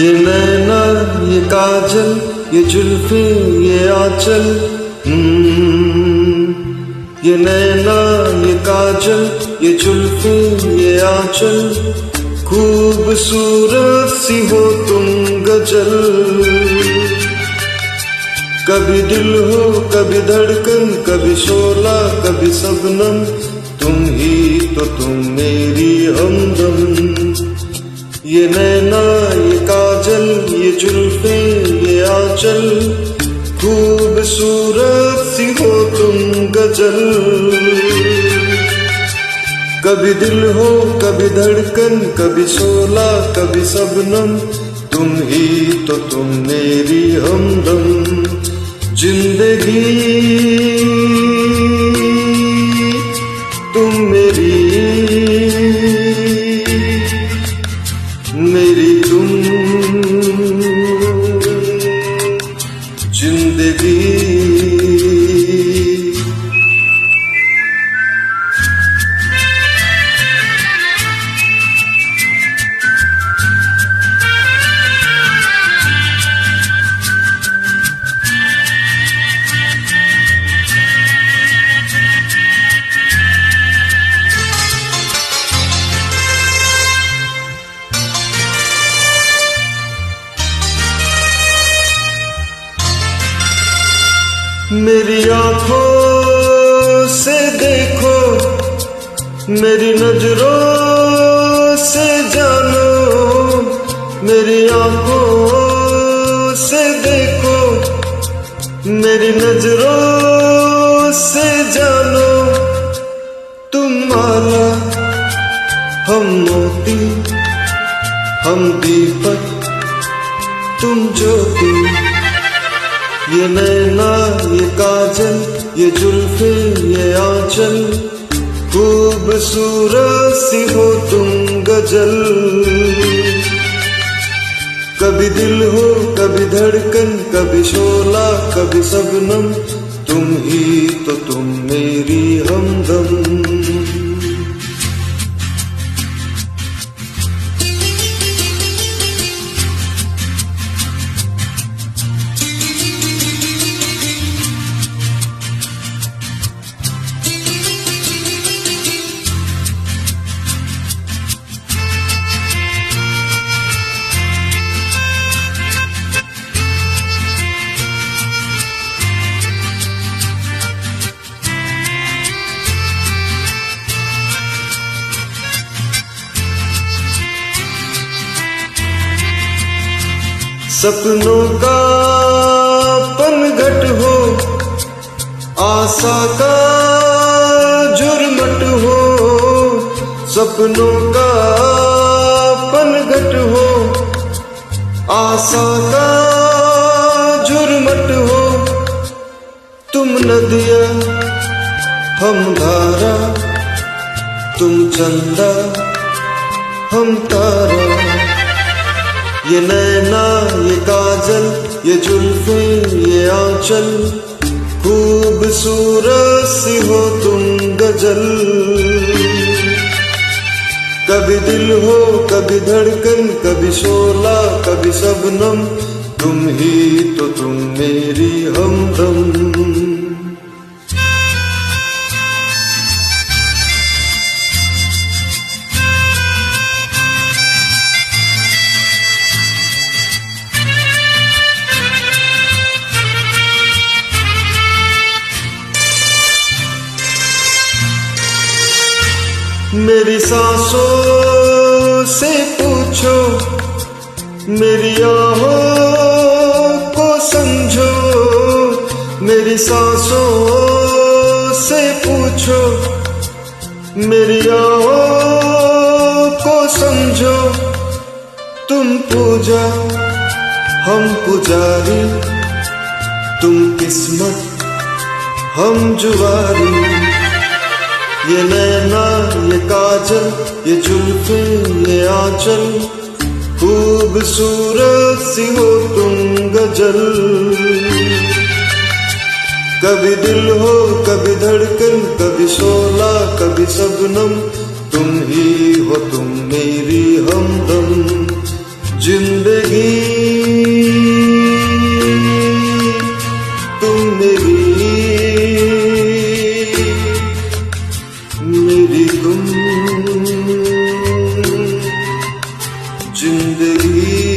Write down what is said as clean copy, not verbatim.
ये नैना ये काजल ये जुल्फे ये आंचल, ये नैना ये काजल ये जुल्फे ये आंचल, खूबसूरत सी हो तुम गजल। कभी दिल हो कभी धड़कन, कभी शोला कभी शबनम, तुम ही तो तुम मेरी हमदम। ये नैना ये काजल ये जुल्फे ये आंचल, खूबसूरत सी हो तुम गजल। कभी दिल हो कभी धड़कन, कभी शोला कभी शबनम, तुम ही तो तुम मेरी हमदम। जिंदगी तुम मेरी तुम जिंदगी। मेरी आंखों से देखो, मेरी नजरों से जानो, मेरी आंखों से देखो, मेरी नजरों से जानो। तुम माला हम मोती, हम दीपक तुम ज्योति। ये नैना ये काजल ये जुल्फे ये आंचल, खूबसूरत सी हो तुम गजल। कभी दिल हो कभी धड़कन, कभी शोला कभी शबनम, तुम ही तो तुम मेरी हमदम। सपनों का पनघट हो, आशा का झुरमट हो। सपनों का पनघट हो, आशा का झुरमट हो। तुम नदियाँ हम धारा, तुम चंदा हम तारा। ये नैना ये काजल ये जुल्फे ये आंचल, खूबसूरत सी हो तुम गजल। कभी दिल हो कभी धड़कन, कभी शोला कभी शबनम, तुम ही तो तुम मेरी हमदम। मेरी सांसों से पूछो, मेरी आहों को समझो। मेरी सांसों से पूछो, मेरी आहों को समझो। तुम पूजा हम पुजारी, तुम किस्मत हम जुआरी। ये नैना ये काजल ये जुल्फे ये आंचल, खूबसूरत सी हो तुम गजल। कभी दिल हो कभी धड़कन, कभी शोला कभी शबनम, तुम ही हो तुम मेरी हमदम। जिंदगी जिंदगी